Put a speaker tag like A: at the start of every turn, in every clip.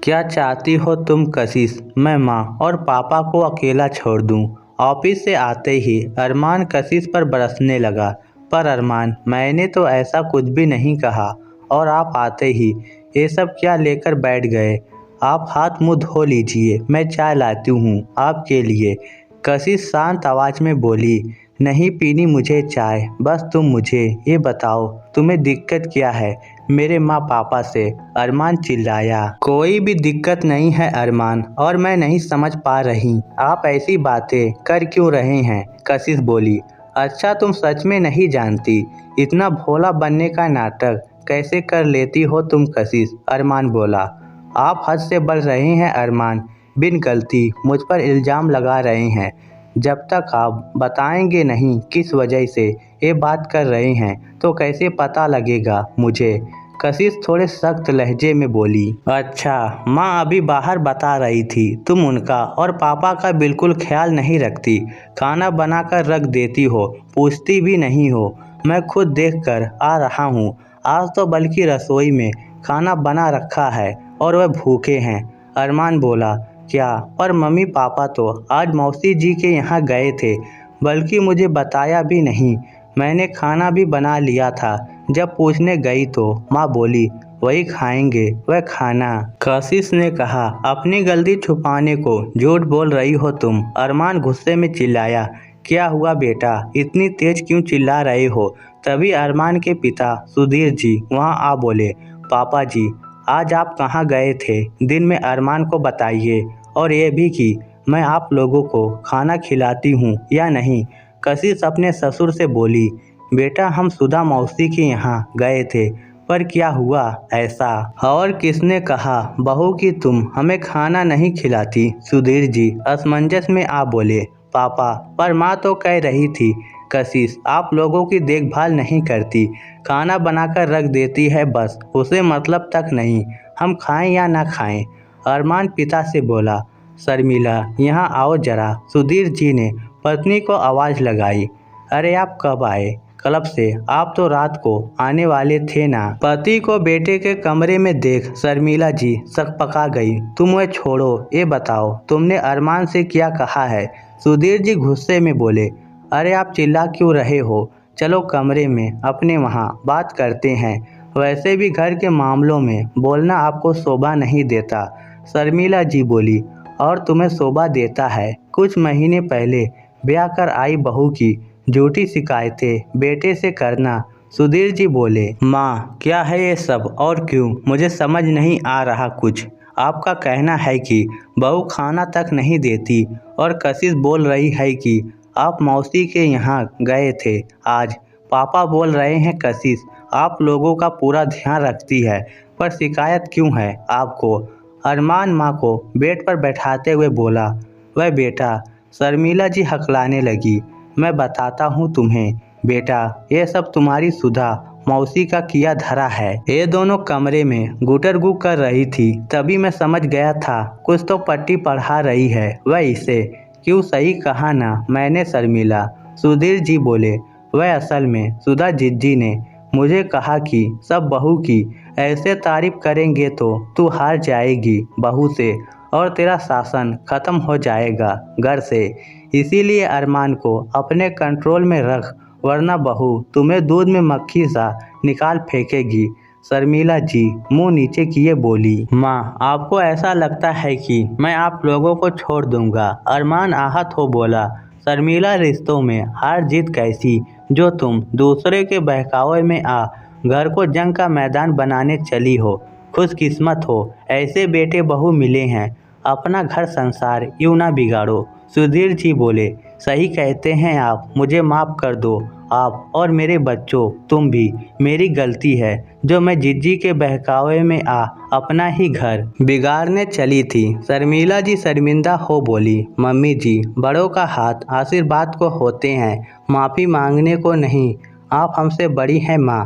A: क्या चाहती हो तुम कशिश? मैं माँ और पापा को अकेला छोड़ दूँ? ऑफिस से आते ही अरमान कशिश पर बरसने लगा। पर अरमान, मैंने तो ऐसा कुछ भी नहीं कहा। और आप आते ही ये सब क्या लेकर बैठ गए? आप हाथ मुंह धो लीजिए, मैं चाय लाती हूँ आपके लिए। कशिश शांत आवाज़ में बोली। नहीं पीनी मुझे चाय, बस तुम मुझे ये बताओ तुम्हें दिक्कत क्या है मेरे माँ पापा से? अरमान चिल्लाया। कोई भी दिक्कत नहीं है अरमान, और मैं नहीं समझ पा रही आप ऐसी बातें कर क्यों रहे हैं? कशिश बोली। अच्छा तुम सच में नहीं जानती इतना भोला बनने का नाटक कैसे कर लेती हो तुम कशिश? अरमान बोला। आप हद से बढ़ रहे हैं अरमान, बिन गलती मुझ पर इल्ज़ाम लगा रहे हैं। जब तक आप बताएंगे नहीं किस वजह से ये बात कर रहे हैं तो कैसे पता लगेगा मुझे? कशिश थोड़े सख्त लहजे में बोली। अच्छा, माँ अभी बाहर बता रही थी तुम उनका और पापा का बिल्कुल ख्याल नहीं रखती, खाना बनाकर रख देती हो, पूछती भी नहीं हो। मैं खुद देख कर आ रहा हूँ, आज तो बल्कि रसोई में खाना बना रखा है और वह भूखे हैं। अरमान बोला। क्या? पर मम्मी पापा तो आज मौसी जी के यहाँ गए थे, बल्कि मुझे बताया भी नहीं। मैंने खाना भी बना लिया था। जब पूछने गई तो माँ बोली वही खाएंगे वह खाना। कशिश ने कहा। अपनी गलती छुपाने को झूठ बोल रही हो तुम? अरमान गुस्से में चिल्लाया। क्या हुआ बेटा, इतनी तेज क्यों चिल्ला रहे हो? तभी अरमान के पिता सुधीर जी वहाँ आ बोले। पापा जी, आज आप कहाँ गए थे? दिन में अरमान को बताइए, और ये भी कि मैं आप लोगों को खाना खिलाती हूँ या नहीं। कशिश अपने ससुर से बोली। बेटा हम सुधा मौसी के यहाँ गए थे, पर क्या हुआ ऐसा? और किसने कहा बहू कि तुम हमें खाना नहीं खिलाती? सुधीर जी असमंजस में आ बोले। पापा, पर माँ तो कह रही थी कशिश आप लोगों की देखभाल नहीं करती, खाना बनाकर रख देती है बस, उसे मतलब तक नहीं हम खाएं या ना खाएं। अरमान पिता से बोला। शर्मिला यहाँ आओ जरा, सुधीर जी ने पत्नी को आवाज़ लगाई। अरे आप कब आए? क्लब से? आप तो रात को आने वाले थे ना? पति को बेटे के कमरे में देख शर्मिला जी सकपका गई। तुम वह छोड़ो, ये बताओ तुमने अरमान से क्या कहा है? सुधीर जी गुस्से में बोले। अरे आप चिल्ला क्यों रहे हो? चलो कमरे में अपने वहाँ बात करते हैं। वैसे भी घर के मामलों में बोलना आपको शोभा नहीं देता। शर्मिला जी बोली। और तुम्हें शोभा देता है? कुछ महीने पहले ब्याह कर आई बहू की झूठी शिकायतें बेटे से करना। सुधीर जी बोले। माँ क्या है ये सब और क्यों? मुझे समझ नहीं आ रहा कुछ। आपका कहना है कि बहू खाना तक नहीं देती, और कशिश बोल रही है कि आप मौसी के यहाँ गए थे आज। पापा बोल रहे हैं कशिश आप लोगों का पूरा ध्यान रखती है, पर शिकायत क्यों है आपको? अरमान माँ को बेड पर बैठाते हुए बोला। वह बेटा, शर्मिला जी हकलाने लगी। मैं बताता हूँ तुम्हें बेटा, ये सब तुम्हारी सुधा मौसी का किया धरा है। ये दोनों कमरे में गुटरगु कर रही थी, तभी मैं समझ गया था कुछ तो पट्टी पढ़ा रही है वह इसे। क्यों? सही कहा ना मैंने शर्मिला? सुधीर जी बोले। वह असल में सुधा जिज्जी ने मुझे कहा कि सब बहू की ऐसे तारीफ करेंगे तो तू हार जाएगी बहू से, और तेरा शासन खत्म हो जाएगा घर से। इसीलिए अरमान को अपने कंट्रोल में रख, वरना बहू तुम्हें दूध में मक्खी सा निकाल फेंकेगी। शर्मिला जी मुंह नीचे किए बोली। माँ आपको ऐसा लगता है कि मैं आप लोगों को छोड़ दूंगा? अरमान आहत हो बोला। शर्मिला रिश्तों में हार जीत कैसी, जो तुम दूसरे के बहकावे में आ घर को जंग का मैदान बनाने चली हो। खुशकिस्मत हो ऐसे बेटे बहू मिले हैं। अपना घर संसार यूँ ना बिगाड़ो। सुधीर जी बोले। सही कहते हैं आप, मुझे माफ़ कर दो आप और मेरे बच्चों, तुम भी। मेरी गलती है जो मैं जिज्जी के बहकावे में आ अपना ही घर बिगाड़ने चली थी। शर्मिला जी शर्मिंदा हो बोली। मम्मी जी, बड़ों का हाथ आशीर्वाद को होते हैं, माफ़ी मांगने को नहीं। आप हमसे बड़ी हैं माँ।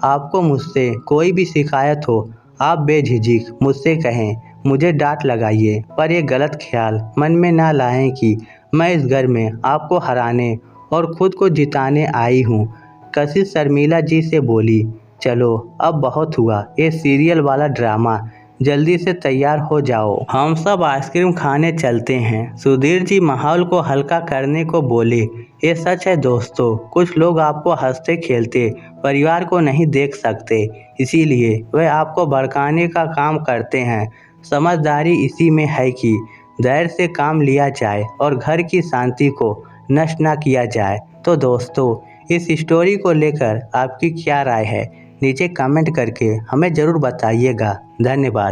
A: आपको मुझसे कोई भी शिकायत हो आप बेझिझक मुझसे कहें, मुझे डांट लगाइए, पर यह गलत ख्याल मन में ना लाएं कि मैं इस घर में आपको हराने और खुद को जिताने आई हूँ। कशिश शर्मिला जी से बोली। चलो अब बहुत हुआ ये सीरियल वाला ड्रामा, जल्दी से तैयार हो जाओ, हम सब आइसक्रीम खाने चलते हैं। सुधीर जी माहौल को हल्का करने को बोले। ये सच है दोस्तों, कुछ लोग आपको हंसते खेलते परिवार को नहीं देख सकते, इसीलिए वे आपको भड़काने का काम करते हैं। समझदारी इसी में है कि धैर्य से काम लिया जाए और घर की शांति को नष्ट ना किया जाए। तो दोस्तों, इस स्टोरी को लेकर आपकी क्या राय है, नीचे कमेंट करके हमें ज़रूर बताइएगा। धन्यवाद।